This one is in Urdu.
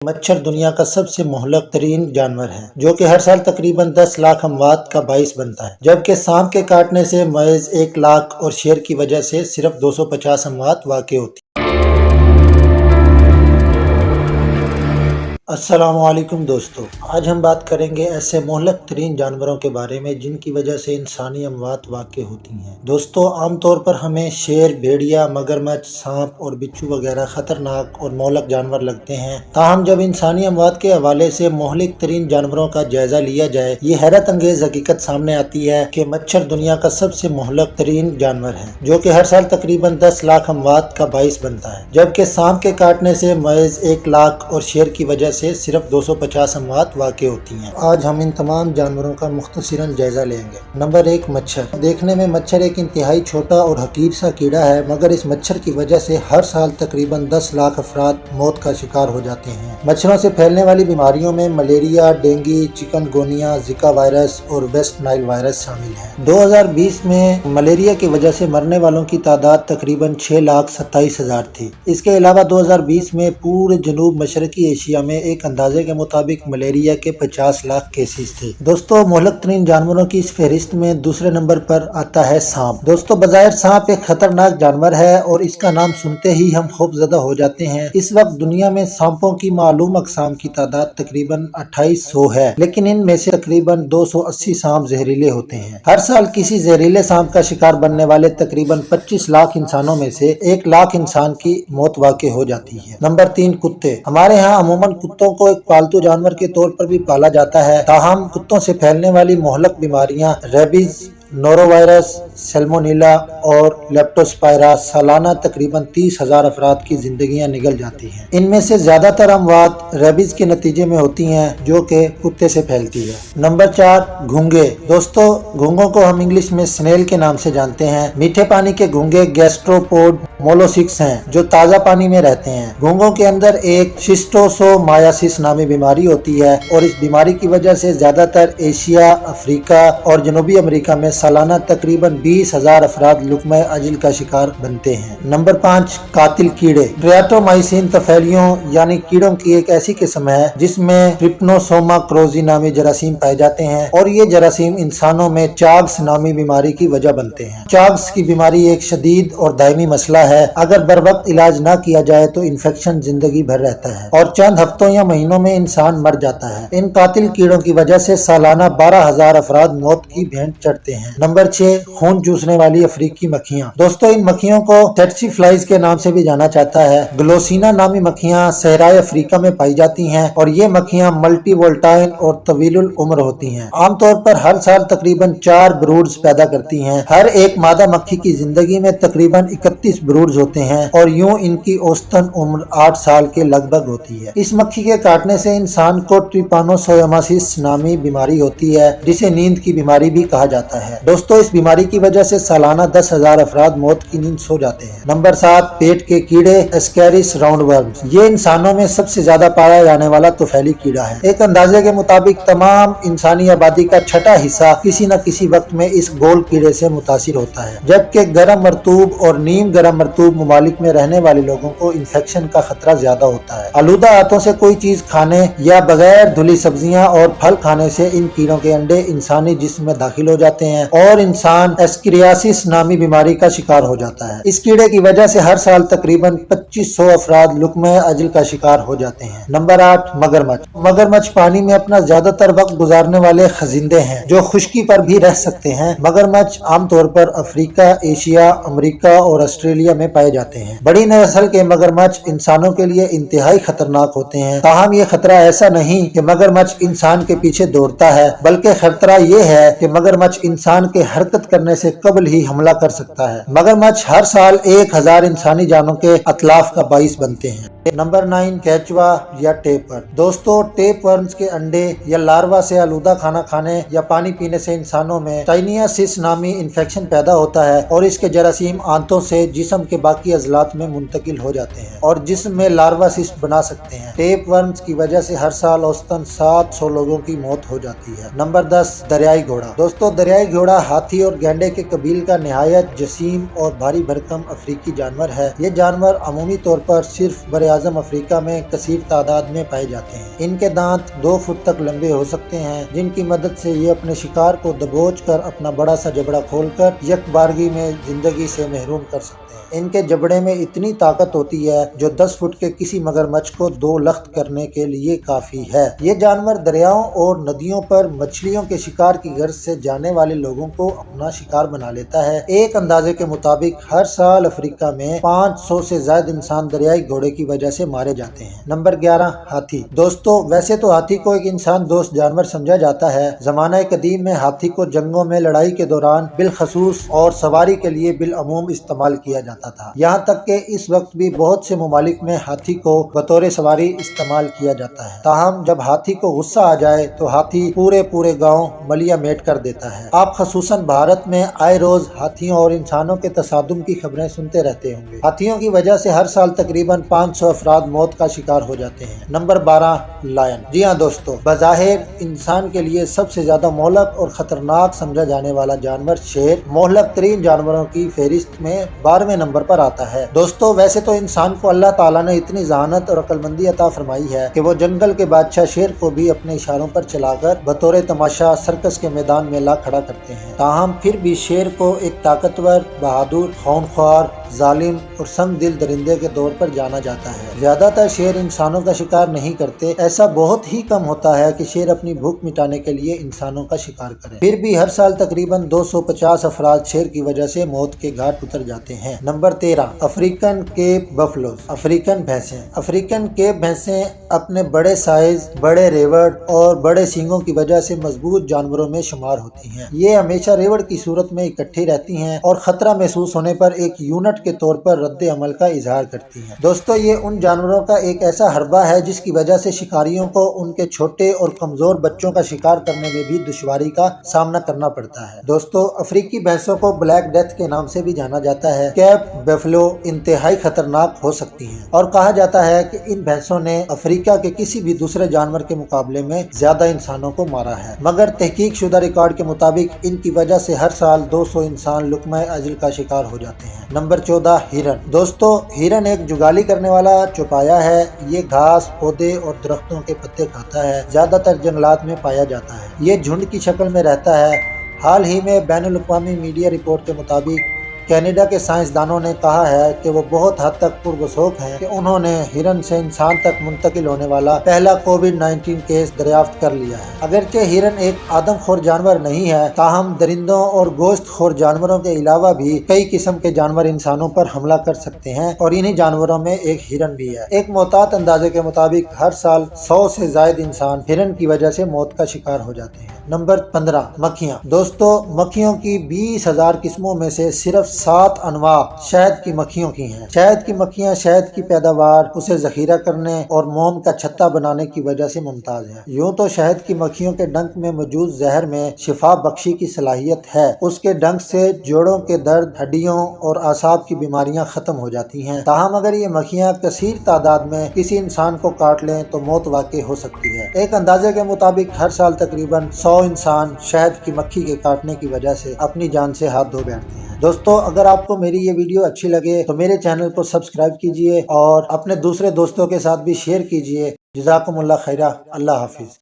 مچھر دنیا کا سب سے مہلک ترین جانور ہے جو کہ ہر سال تقریباً 10 لاکھ اموات کا باعث بنتا ہے، جبکہ سانپ کے کاٹنے سے محض 1 لاکھ اور شیر کی وجہ سے صرف 250 اموات واقع ہوتی ہیں۔ السلام علیکم دوستو، آج ہم بات کریں گے ایسے مہلک ترین جانوروں کے بارے میں جن کی وجہ سے انسانی اموات واقع ہوتی ہیں۔ دوستو، عام طور پر ہمیں شیر، بھیڑیا، مگرمچھ، سانپ اور بچھو وغیرہ خطرناک اور مہلک جانور لگتے ہیں، تاہم جب انسانی اموات کے حوالے سے مہلک ترین جانوروں کا جائزہ لیا جائے، یہ حیرت انگیز حقیقت سامنے آتی ہے کہ مچھر دنیا کا سب سے مہلک ترین جانور ہے جو کہ ہر سال تقریباً 10 لاکھ اموات کا باعث بنتا ہے، جبکہ سانپ کے کاٹنے سے محض 1 لاکھ اور شیر کی وجہ سے صرف 250 اموات واقع ہوتی ہیں۔ آج ہم ان تمام جانوروں کا مختصراً جائزہ لیں گے۔ نمبر 1، مچھر۔ دیکھنے میں مچھر ایک انتہائی چھوٹا اور حقیر سا کیڑا ہے، مگر اس مچھر کی وجہ سے ہر سال تقریباً 10 لاکھ افراد موت کا شکار ہو جاتے ہیں۔ مچھروں سے پھیلنے والی بیماریوں میں ملیریا، ڈینگی، چکن گونیا، زکا وائرس اور ویسٹ نائل وائرس شامل ہیں۔ 2020 میں ملیریا کی وجہ سے مرنے والوں کی تعداد تقریباً 6,27,000 تھی۔ اس کے علاوہ 2020 میں پورے جنوب مشرقی ایشیا میں ایک اندازے کے مطابق ملیریا کے 50 لاکھ کیسز تھے۔ دوستو، مہلک ترین جانوروں کی اس فہرست میں دوسرے نمبر پر آتا ہے سانپ۔ دوستو، بظاہر سانپ ایک خطرناک جانور ہے اور اس کا نام سنتے ہی ہم خوف زدہ ہو جاتے ہیں۔ اس وقت دنیا میں سانپوں کی معلوم اقسام کی تعداد تقریباً 2800 ہے، لیکن ان میں سے تقریباً 280 سانپ زہریلے ہوتے ہیں۔ ہر سال کسی زہریلے سانپ کا شکار بننے والے تقریباً 25 لاکھ انسانوں میں سے 1 لاکھ انسان کی موت واقع ہو جاتی ہے۔ نمبر 3، کتے۔ ہمارے ہاں عموماً کتوں کو ایک پالتو جانور کے طور پر بھی پالا جاتا ہے، تاہم کتوں سے پھیلنے والی مہلک بیماریاں ریبیز، نورو وائرس، سیلمونیلا اور لیپٹوسپائرا سالانہ تقریباً 30,000 افراد کی زندگیاں نگل جاتی ہیں۔ ان میں سے زیادہ تر اموات ریبیز کے نتیجے میں ہوتی ہیں جو کہ کتے سے پھیلتی ہے۔ نمبر 4، گھونگے۔ دوستو، گھونگوں کو ہم انگلش میں سنیل کے نام سے جانتے ہیں۔ میٹھے پانی کے گھونگے گیسٹروپوڈ مولوسکس ہیں جو تازہ پانی میں رہتے ہیں۔ گھونگوں کے اندر ایک شسٹوسومایاسس نامی بیماری ہوتی ہے اور اس بیماری کی وجہ سے زیادہ تر ایشیا، افریقہ اور جنوبی امریکہ میں سالانہ تقریباً 20,000 افراد لقمہ اجل کا شکار بنتے ہیں۔ نمبر 5، قاتل کیڑے۔ ٹریاٹومائسین طفیلیوں یعنی کیڑوں کی ایک ایسی قسم ہے جس میں ٹرپنوسوما کروزی نامی جراثیم پائے جاتے ہیں اور یہ جراثیم انسانوں میں چاگس نامی بیماری کی وجہ بنتے ہیں۔ چاگس کی بیماری ایک شدید اور دائمی مسئلہ ہے۔ اگر بر وقت علاج نہ کیا جائے تو انفیکشن زندگی بھر رہتا ہے اور چند ہفتوں یا مہینوں میں انسان مر جاتا ہے۔ ان قاتل کیڑوں کی وجہ سے سالانہ 12,000 افراد موت کی بھینٹ چڑھتے ہیں۔ نمبر 6، خون چوسنے والی افریقی مکھیاں۔ دوستو، ان مکھیوں کو ٹیٹسی فلائز کے نام سے بھی جانا جاتا ہے۔ گلوسینا نامی مکھیاں صحرائے افریقہ میں پائی جاتی ہیں اور یہ مکھیاں ملٹی وولٹائل اور طویل العمر ہوتی ہیں۔ عام طور پر ہر سال تقریباً 4 بروڈز پیدا کرتی ہیں۔ ہر ایک مادہ مکھی کی زندگی میں تقریباً 31 بروڈز ہوتے ہیں اور یوں ان کی اوسطاً عمر 8 سال کے لگ بھگ ہوتی ہے۔ اس مکھی کے کاٹنے سے انسان کو ٹریپانوسومایاسس نامی بیماری ہوتی ہے جسے نیند کی بیماری بھی کہا جاتا ہے۔ دوستو، اس بیماری کی وجہ سے سالانہ 10,000 افراد موت کی نیند سو جاتے ہیں۔ نمبر 7، پیٹ کے کیڑے اسکیرس راؤنڈ ورمز۔ یہ انسانوں میں سب سے زیادہ پایا جانے والا طفیلی کیڑا ہے۔ ایک اندازے کے مطابق تمام انسانی آبادی کا 6واں حصہ کسی نہ کسی وقت میں اس گول کیڑے سے متاثر ہوتا ہے، جبکہ گرم مرطوب اور نیم گرم مرطوب ممالک میں رہنے والے لوگوں کو انفیکشن کا خطرہ زیادہ ہوتا ہے۔ آلودہ ہاتھوں سے کوئی چیز کھانے یا بغیر دھلی سبزیاں اور پھل کھانے سے ان کیڑوں کے انڈے انسانی جسم میں داخل ہو جاتے ہیں اور انسان اسکیریاسس نامی بیماری کا شکار ہو جاتا ہے۔ اس کیڑے کی وجہ سے ہر سال تقریباً 2500 افراد لقمہ اجل کا شکار ہو جاتے ہیں۔ نمبر 8، مگرمچھ۔ مگرمچھ پانی میں اپنا زیادہ تر وقت گزارنے والے خزندے ہیں جو خشکی پر بھی رہ سکتے ہیں۔ مگرمچھ عام طور پر افریقہ، ایشیا، امریکہ اور آسٹریلیا میں پائے جاتے ہیں۔ بڑی نسل کے مگرمچھ انسانوں کے لیے انتہائی خطرناک ہوتے ہیں، تاہم یہ خطرہ ایسا نہیں کہ مگرمچھ انسان کے پیچھے دوڑتا ہے، بلکہ خطرہ یہ ہے کہ مگرمچھ انسان کے حرکت کرنے سے قبل ہی حملہ کر سکتا ہے۔ مگرمچھ ہر سال 1,000 انسانی جانوں کے اتلاف کا باعث بنتے ہیں۔ نمبر 9، کیچوا یا ٹیپ ورم۔ دوستو، ٹیپ ورمز کے انڈے یا لاروا سے آلودہ کھانا کھانے یا پانی پینے سے انسانوں میں ٹائنیاسس نامی انفیکشن پیدا ہوتا ہے اور اس کے جراثیم آنتوں سے جسم کے باقی عضلات میں منتقل ہو جاتے ہیں اور جسم میں لاروا سسٹ بنا سکتے ہیں۔ ٹیپ ورمز کی وجہ سے ہر سال اوسطاً 700 لوگوں کی موت ہو جاتی ہے۔ نمبر 10، دریائی گھوڑا۔ دوستو، دریائی گھوڑا بڑا ہاتھی اور گینڈے کے قبیل کا نہایت جسیم اور بھاری بھرکم افریقی جانور ہے۔ یہ جانور عمومی طور پر صرف براعظم افریقہ میں کثیر تعداد میں پائے جاتے ہیں۔ ان کے دانت 2 فٹ تک لمبے ہو سکتے ہیں، جن کی مدد سے یہ اپنے شکار کو دبوچ کر اپنا بڑا سا جبڑا کھول کر یک بارگی میں زندگی سے محروم کر سکتے ہیں۔ ان کے جبڑے میں اتنی طاقت ہوتی ہے جو 10 فٹ کے کسی مگرمچھ کو 2 لخت کرنے کے لیے کافی ہے۔ یہ جانور دریاؤں اور ندیوں پر مچھلیوں کے شکار کی غرض سے جانے والے لوگوں کو اپنا شکار بنا لیتا ہے۔ ایک اندازے کے مطابق ہر سال افریقہ میں 500 سے زائد انسان دریائی گھوڑے کی وجہ سے مارے جاتے ہیں۔ نمبر 11، ہاتھی۔ دوستو، ویسے تو ہاتھی کو ایک انسان دوست جانور سمجھا جاتا ہے۔ زمانہ قدیم میں ہاتھی کو جنگوں میں لڑائی کے دوران بالخصوص اور سواری کے لیے بالعموم استعمال کیا جاتا تھا، یہاں تک کہ اس وقت بھی بہت سے ممالک میں ہاتھی کو بطور سواری استعمال کیا جاتا ہے۔ تاہم جب ہاتھی کو غصہ آ جائے تو ہاتھی پورے گاؤں ملیا میٹ کر دیتا ہے۔ آپ خصوصاً بھارت میں آئے روز ہاتھیوں اور انسانوں کے تصادم کی خبریں سنتے رہتے ہوں گے۔ ہاتھیوں کی وجہ سے ہر سال تقریباً 500 افراد موت کا شکار ہو جاتے ہیں۔ Number 12، line. جی ہاں دوستو، بظاہر انسان کے لیے سب سے زیادہ مہلک اور خطرناک سمجھا جانے والا جانور شیر مہلک ترین جانوروں کی فہرست میں 12ویں نمبر پر آتا ہے۔ دوستو، ویسے تو انسان کو اللہ تعالیٰ نے اتنی ذہانت اور عقل مندی عطا فرمائی ہے کہ وہ جنگل کے بادشاہ شیر کو بھی اپنے اشاروں پر چلا کر بطور تماشا سرکس کے میدان میں لا کھڑا کرتے ہیں۔ تاہم پھر بھی شیر کو ایک طاقتور، بہادر، خونخوار، ظالم اور سنگ دل درندے کے طور پر جانا جاتا ہے۔ زیادہ تر شیر انسانوں کا شکار نہیں کرتے۔ ایسا بہت ہی کم ہوتا ہے کہ شیر اپنی بھوک مٹانے کے لیے انسانوں کا شکار کرے۔ پھر بھی ہر سال تقریباً 250 افراد شیر کی وجہ سے موت کے گھاٹ اتر جاتے ہیں۔ Number 13، African cape buffaloes. African بھینسیں۔ افریقن کیپ بھینسیں اپنے بڑے سائز، بڑے ریوڑ اور بڑے سینگوں کی وجہ سے مضبوط جانوروں میں شمار ہوتی ہیں۔ یہ ہمیشہ ریوڑ کی صورت میں اکٹھی رہتی ہیں اور خطرہ محسوس ہونے پر ایک یونٹ کے طور پر رد عمل کا اظہار کرتی ہیں۔ دوستو، یہ ان جانوروں کا ایک ایسا حربہ ہے جس کی وجہ سے شکاریوں کو ان کے چھوٹے اور کمزور بچوں کا شکار کرنے میں بھی دشواری کا سامنا کرنا پڑتا ہے۔ دوستو، افریقی بھینسوں کو بلیک ڈیتھ کے نام سے بھی جانا جاتا ہے۔ کیپ بفلو انتہائی خطرناک ہو سکتی ہیں اور کہا جاتا ہے کہ ان بھینسوں نے افریقہ کے کسی بھی دوسرے جانور کے مقابلے میں زیادہ انسانوں کو مارا ہے، مگر تحقیق شدہ ریکارڈ کے مطابق ان کی وجہ سے ہر سال 200 انسان لقمہ اجل کا شکار ہو جاتے ہیں۔ نمبر 14، ہرن۔ دوستو، ہرن ایک جگالی کرنے والا چوپایا ہے۔ یہ گھاس، پودے اور درختوں کے پتے کھاتا ہے۔ زیادہ تر جنگلات میں پایا جاتا ہے۔ یہ جھنڈ کی شکل میں رہتا ہے۔ حال ہی میں بین الاقوامی میڈیا رپورٹ کے مطابق کینیڈا کے سائنسدانوں نے کہا ہے کہ وہ بہت حد تک پربسوخ ہیں کہ انہوں نے ہرن سے انسان تک منتقل ہونے والا پہلا کووڈ-19 کیس دریافت کر لیا ہے۔ اگرچہ ہرن ایک آدم خور جانور نہیں ہے، تاہم درندوں اور گوشت خور جانوروں کے علاوہ بھی کئی قسم کے جانور انسانوں پر حملہ کر سکتے ہیں اور انہی جانوروں میں ایک ہرن بھی ہے۔ ایک محتاط اندازے کے مطابق ہر سال 100 سے زائد انسان ہرن کی وجہ سے موت کا شکار ہو جاتے ہیں۔ نمبر 15، مکھیاں۔ دوستو، مکھیوں کی 20,000 قسموں میں سے صرف 7 انواع شہد کی مکھیوں کی ہیں۔ شہد کی مکھیاں شہد کی پیداوار، اسے ذخیرہ کرنے اور موم کا چھتا بنانے کی وجہ سے ممتاز ہیں۔ یوں تو شہد کی مکھیوں کے ڈنک میں موجود زہر میں شفا بخشی کی صلاحیت ہے۔ اس کے ڈنک سے جوڑوں کے درد، ہڈیوں اور اعصاب کی بیماریاں ختم ہو جاتی ہیں۔ تاہم اگر یہ مکھیاں کثیر تعداد میں کسی انسان کو کاٹ لیں تو موت واقع ہو سکتی ہے۔ ایک اندازے کے مطابق ہر سال تقریباً 100 انسان شہد کی مکھی کے کاٹنے کی وجہ سے اپنی جان سے ہاتھ دھو بیٹھتے ہیں۔ دوستو، اگر آپ کو میری یہ ویڈیو اچھی لگے تو میرے چینل کو سبسکرائب کیجئے اور اپنے دوسرے دوستوں کے ساتھ بھی شیئر کیجئے۔ جزاکم اللہ خیرہ۔ اللہ حافظ۔